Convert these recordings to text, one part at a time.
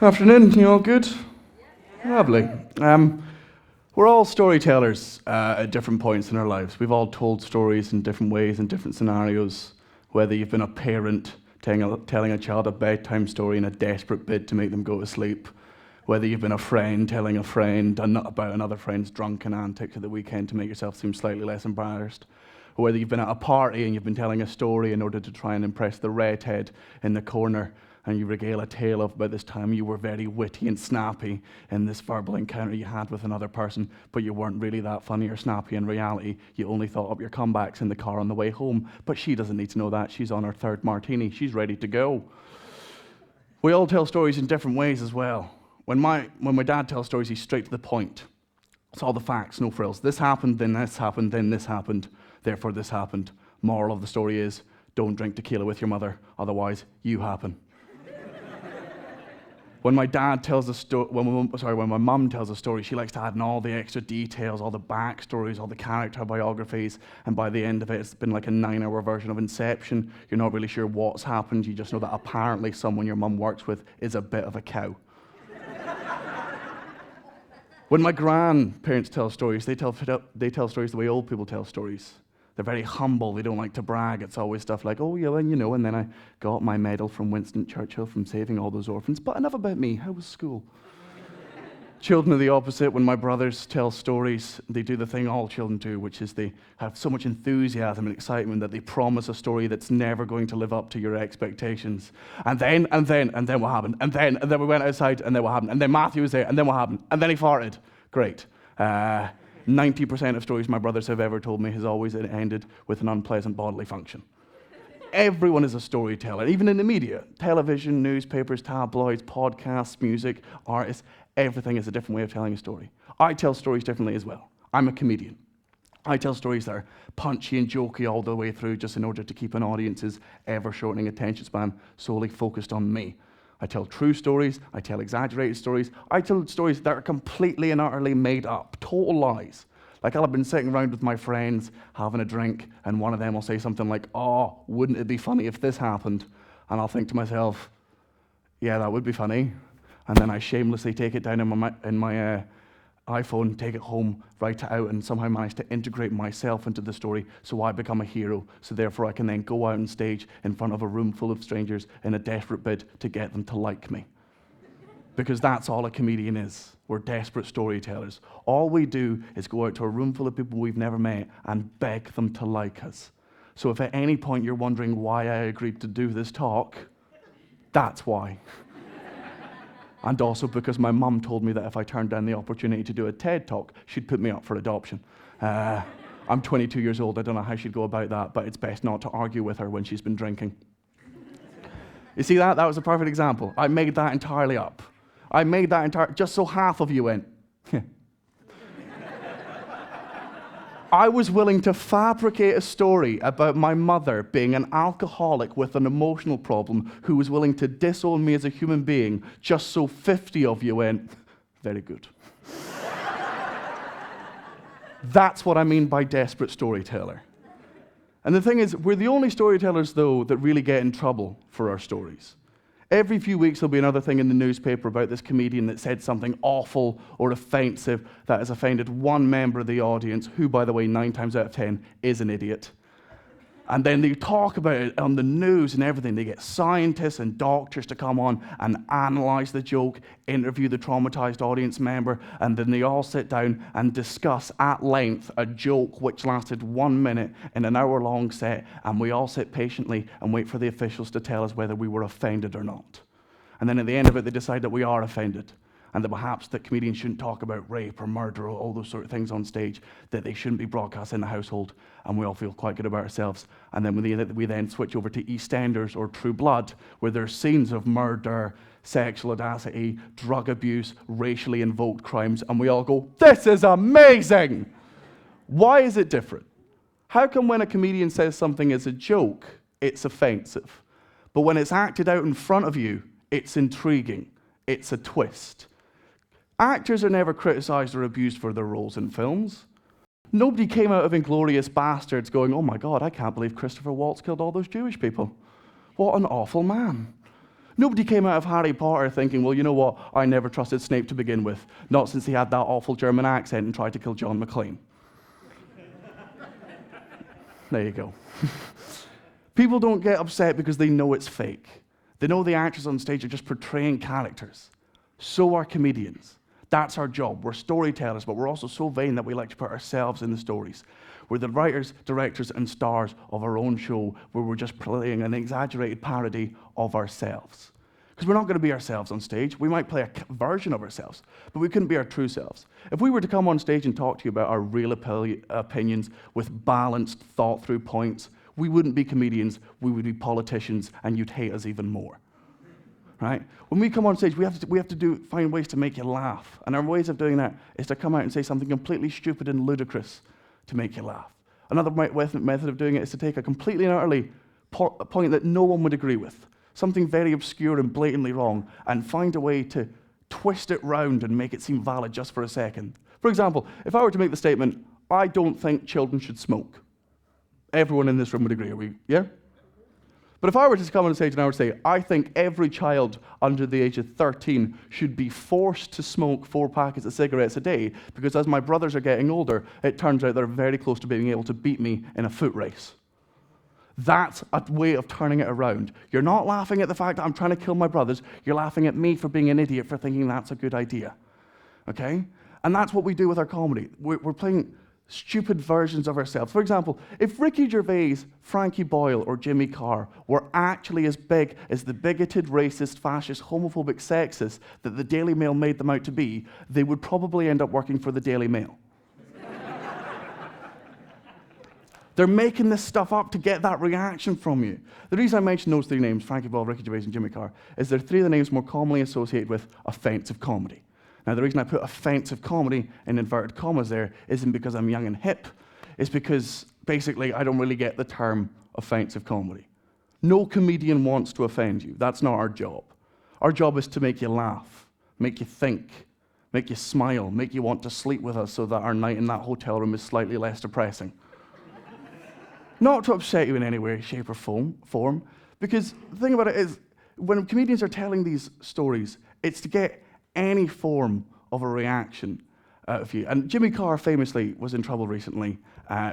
Afternoon, you all good? Lovely. We're all storytellers at different points in our lives. We've all told stories in different ways, in different scenarios, whether you've been a parent telling a child a bedtime story in a desperate bid to make them go to sleep, whether you've been a friend telling a friend about another friend's drunken antics at the weekend to make yourself seem slightly less embarrassed, or whether you've been at a party and you've been telling a story in order to try and impress the redhead in the corner, and you regale a tale of about this time you were very witty and snappy in this verbal encounter you had with another person, but you weren't really that funny or snappy in reality. You only thought up your comebacks in the car on the way home, but she doesn't need to know that. She's on her third martini. She's ready to go. We all tell stories in different ways as well. When my dad tells stories, he's straight to the point. It's all the facts, no frills. This happened, then this happened, then this happened, therefore this happened. Moral of the story is, don't drink tequila with your mother, otherwise you happen. When my mum tells a story, she likes to add in all the extra details, all the backstories, all the character biographies, and by the end of it, it's been like a 9-hour version of Inception. You're not really sure what's happened, you just know that apparently someone your mum works with is a bit of a cow. When my grandparents tell stories, they tell stories the way old people tell stories. They're very humble, they don't like to brag. It's always stuff like, oh yeah, well, you know, and then I got my medal from Winston Churchill from saving all those orphans. But enough about me, how was school? Children are the opposite. When my brothers tell stories, they do the thing all children do, which is they have so much enthusiasm and excitement that they promise a story that's never going to live up to your expectations. And then what happened? And then we went outside, and then what happened? And then Matthew was there, and then what happened? And then he farted. Great. 90% of stories my brothers have ever told me has always ended with an unpleasant bodily function. Everyone is a storyteller, even in the media. Television, newspapers, tabloids, podcasts, music, artists, everything is a different way of telling a story. I tell stories differently as well. I'm a comedian. I tell stories that are punchy and jokey all the way through just in order to keep an audience's ever-shortening attention span solely focused on me. I tell true stories, I tell exaggerated stories, I tell stories that are completely and utterly made up, total lies. Like I'll have been sitting around with my friends having a drink and one of them will say something like, oh, wouldn't it be funny if this happened? And I'll think to myself, yeah, that would be funny. And then I shamelessly take it down in my iPhone, take it home, write it out, and somehow manage to integrate myself into the story so I become a hero, so therefore I can then go out on stage in front of a room full of strangers in a desperate bid to get them to like me. Because that's all a comedian is. We're desperate storytellers. All we do is go out to a room full of people we've never met and beg them to like us. So if at any point you're wondering why I agreed to do this talk, that's why. And also because my mum told me that if I turned down the opportunity to do a TED talk, she'd put me up for adoption. I'm 22 years old, I don't know how she'd go about that, but it's best not to argue with her when she's been drinking. You see that? That was a perfect example. I made that entirely up. Just so half of you went, I was willing to fabricate a story about my mother being an alcoholic with an emotional problem who was willing to disown me as a human being just so 50 of you went, very good. That's what I mean by desperate storyteller. And the thing is, we're the only storytellers, though, that really get in trouble for our stories. Every few weeks there'll be another thing in the newspaper about this comedian that said something awful or offensive that has offended one member of the audience, who, by the way, 9 times out of 10 is an idiot. And then they talk about it on the news and everything. They get scientists and doctors to come on and analyze the joke, interview the traumatized audience member, and then they all sit down and discuss at length a joke which lasted 1 minute in an hour-long set, and we all sit patiently and wait for the officials to tell us whether we were offended or not. And then at the end of it, they decide that we are offended, and that perhaps that comedians shouldn't talk about rape or murder or all those sort of things on stage, that they shouldn't be broadcast in the household, and we all feel quite good about ourselves. And then we then switch over to EastEnders or True Blood, where there's scenes of murder, sexual audacity, drug abuse, racially invoked crimes, and we all go, this is amazing! Why is it different? How come when a comedian says something as a joke, it's offensive? But when it's acted out in front of you, it's intriguing. It's a twist. Actors are never criticized or abused for their roles in films. Nobody came out of Inglourious Bastards going, oh my God, I can't believe Christopher Waltz killed all those Jewish people. What an awful man. Nobody came out of Harry Potter thinking, well, you know what, I never trusted Snape to begin with, not since he had that awful German accent and tried to kill John McClane. There you go. People don't get upset because they know it's fake. They know the actors on stage are just portraying characters. So are comedians. That's our job. We're storytellers, but we're also so vain that we like to put ourselves in the stories. We're the writers, directors, and stars of our own show where we're just playing an exaggerated parody of ourselves. Because we're not going to be ourselves on stage. We might play a version of ourselves, but we couldn't be our true selves. If we were to come on stage and talk to you about our real opinions with balanced, thought-through points, we wouldn't be comedians, we would be politicians, and you'd hate us even more. Right? When we come on stage, we have to find ways to make you laugh. And our ways of doing that is to come out and say something completely stupid and ludicrous to make you laugh. Another method of doing it is to take a completely and utterly point that no one would agree with, something very obscure and blatantly wrong, and find a way to twist it round and make it seem valid just for a second. For example, if I were to make the statement, I don't think children should smoke, everyone in this room would agree, yeah? But if I were to come on stage and I would say, I think every child under the age of 13 should be forced to smoke 4 packets of cigarettes a day, because as my brothers are getting older, it turns out they're very close to being able to beat me in a foot race. That's a way of turning it around. You're not laughing at the fact that I'm trying to kill my brothers, you're laughing at me for being an idiot for thinking that's a good idea. Okay? And that's what we do with our comedy. We're playing stupid versions of ourselves. For example, if Ricky Gervais, Frankie Boyle, or Jimmy Carr were actually as big as the bigoted, racist, fascist, homophobic sexists that the Daily Mail made them out to be, they would probably end up working for the Daily Mail. They're making this stuff up to get that reaction from you. The reason I mention those 3 names, Frankie Boyle, Ricky Gervais, and Jimmy Carr, is they're 3 of the names more commonly associated with offensive comedy. Now, the reason I put offensive comedy in inverted commas there isn't because I'm young and hip. It's because, basically, I don't really get the term offensive comedy. No comedian wants to offend you. That's not our job. Our job is to make you laugh, make you think, make you smile, make you want to sleep with us so that our night in that hotel room is slightly less depressing. Not to upset you in any way, shape, or form, because the thing about it is, when comedians are telling these stories, it's to get any form of a reaction out of you. And Jimmy Carr famously was in trouble recently.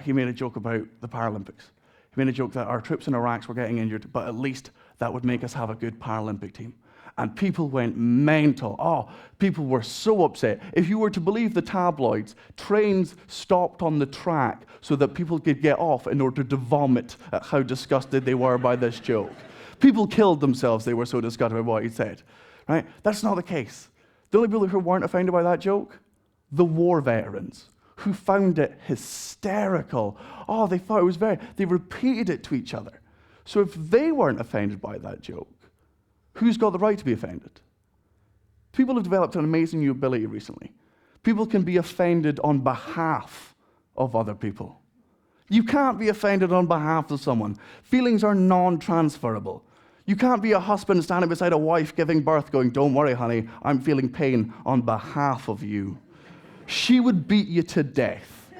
He made a joke about the Paralympics. He made a joke that our troops in Iraq were getting injured, but at least that would make us have a good Paralympic team. And people went mental. Oh, people were so upset. If you were to believe the tabloids, trains stopped on the track so that people could get off in order to vomit at how disgusted they were by this joke. People killed themselves, they were so disgusted by what he said. Right? That's not the case. The only people who weren't offended by that joke? The war veterans, who found it hysterical. Oh, they thought it was they repeated it to each other. So if they weren't offended by that joke, who's got the right to be offended? People have developed an amazing new ability recently. People can be offended on behalf of other people. You can't be offended on behalf of someone. Feelings are non-transferable. You can't be a husband standing beside a wife giving birth going, don't worry, honey, I'm feeling pain on behalf of you. She would beat you to death.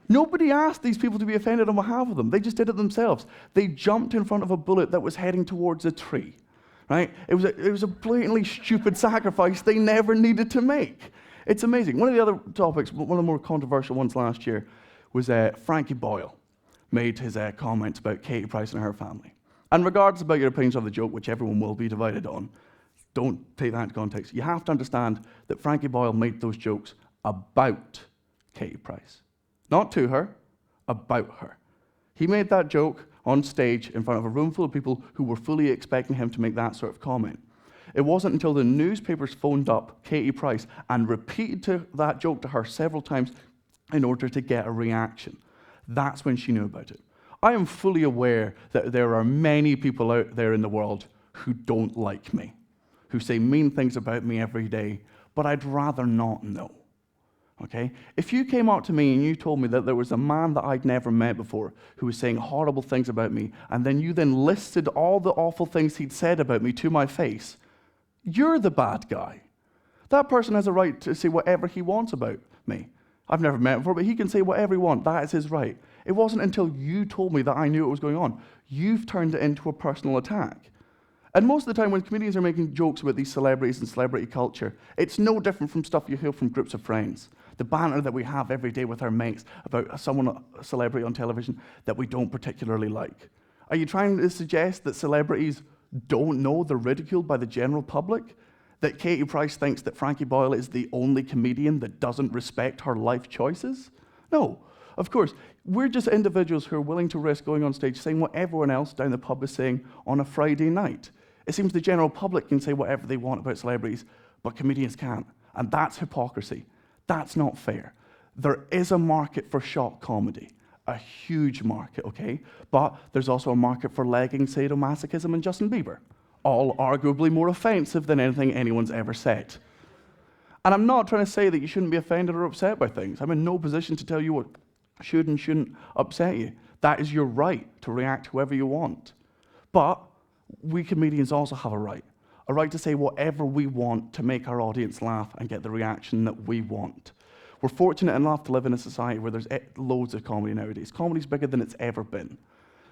Nobody asked these people to be offended on behalf of them. They just did it themselves. They jumped in front of a bullet that was heading towards a tree. Right? It was a blatantly stupid sacrifice they never needed to make. It's amazing. One of the other topics, one of the more controversial ones last year, was Frankie Boyle made his comments about Katie Price and her family. And regardless about your opinions of the joke, which everyone will be divided on, don't take that into context. You have to understand that Frankie Boyle made those jokes about Katie Price. Not to her, about her. He made that joke on stage in front of a room full of people who were fully expecting him to make that sort of comment. It wasn't until the newspapers phoned up Katie Price and repeated that joke to her several times in order to get a reaction. That's when she knew about it. I am fully aware that there are many people out there in the world who don't like me, who say mean things about me every day, but I'd rather not know. Okay? If you came up to me and you told me that there was a man that I'd never met before who was saying horrible things about me, and then you then listed all the awful things he'd said about me to my face, you're the bad guy. That person has a right to say whatever he wants about me. I've never met him before, but he can say whatever he wants. That is his right. It wasn't until you told me that I knew what was going on. You've turned it into a personal attack. And most of the time when comedians are making jokes about these celebrities and celebrity culture, it's no different from stuff you hear from groups of friends. The banter that we have every day with our mates about a celebrity on television that we don't particularly like. Are you trying to suggest that celebrities don't know they're ridiculed by the general public? That Katie Price thinks that Frankie Boyle is the only comedian that doesn't respect her life choices? No. Of course, we're just individuals who are willing to risk going on stage saying what everyone else down the pub is saying on a Friday night. It seems the general public can say whatever they want about celebrities, but comedians can't. And that's hypocrisy. That's not fair. There is a market for shock comedy, a huge market, okay? But there's also a market for legging, sadomasochism, and Justin Bieber, all arguably more offensive than anything anyone's ever said. And I'm not trying to say that you shouldn't be offended or upset by things. I'm in no position to tell you what should and shouldn't upset you. That is your right to react however you want. But we comedians also have a right to say whatever we want to make our audience laugh and get the reaction that we want. We're fortunate enough to live in a society where there's loads of comedy nowadays. Comedy's bigger than it's ever been.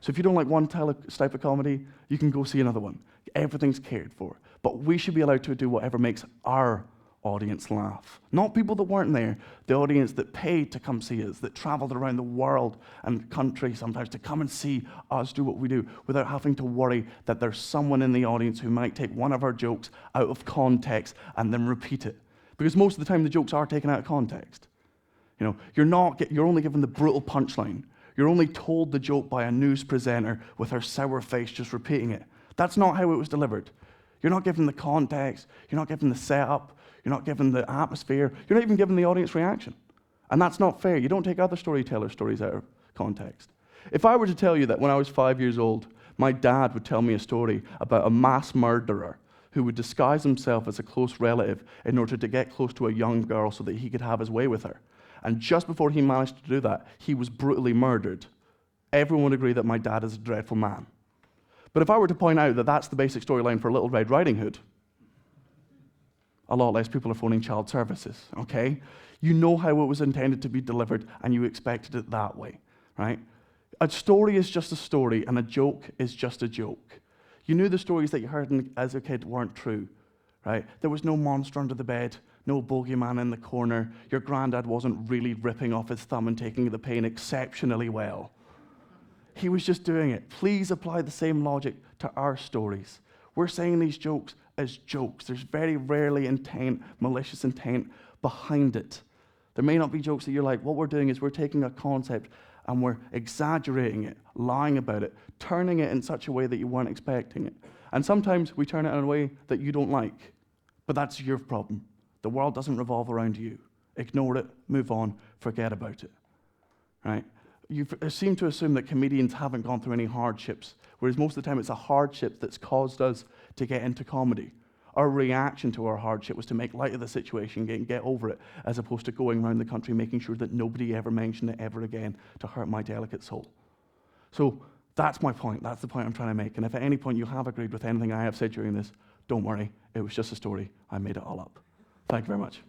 So if you don't like one type of comedy, you can go see another one. Everything's cared for. But we should be allowed to do whatever makes our audience laugh. Not people that weren't there, the audience that paid to come see us, that traveled around the world and country sometimes to come and see us do what we do without having to worry that there's someone in the audience who might take one of our jokes out of context and then repeat it. Because most of the time the jokes are taken out of context. You know, you're only given the brutal punchline. You're only told the joke by a news presenter with her sour face just repeating it. That's not how it was delivered. You're not given the context, you're not given the setup, you're not given the atmosphere, you're not even given the audience reaction. And that's not fair. You don't take other storytellers' stories out of context. If I were to tell you that when I was 5 years old, my dad would tell me a story about a mass murderer who would disguise himself as a close relative in order to get close to a young girl so that he could have his way with her. And just before he managed to do that, he was brutally murdered. Everyone would agree that my dad is a dreadful man. But if I were to point out that that's the basic storyline for Little Red Riding Hood, a lot less people are phoning child services, okay? You know how it was intended to be delivered, and you expected it that way, right? A story is just a story, and a joke is just a joke. You knew the stories that you heard as a kid weren't true, right? There was no monster under the bed, no bogeyman in the corner. Your granddad wasn't really ripping off his thumb and taking the pain exceptionally well. He was just doing it. Please apply the same logic to our stories. We're saying these jokes as jokes. There's very rarely malicious intent behind it. There may not be jokes that you're like, what we're doing is we're taking a concept and we're exaggerating it, lying about it, turning it in such a way that you weren't expecting it. And sometimes we turn it in a way that you don't like. But that's your problem. The world doesn't revolve around you. Ignore it, move on, forget about it, right? You seem to assume that comedians haven't gone through any hardships, whereas most of the time it's a hardship that's caused us to get into comedy. Our reaction to our hardship was to make light of the situation and get over it, as opposed to going around the country making sure that nobody ever mentioned it ever again to hurt my delicate soul. So that's my point. That's the point I'm trying to make. And if at any point you have agreed with anything I have said during this, don't worry. It was just a story. I made it all up. Thank you very much.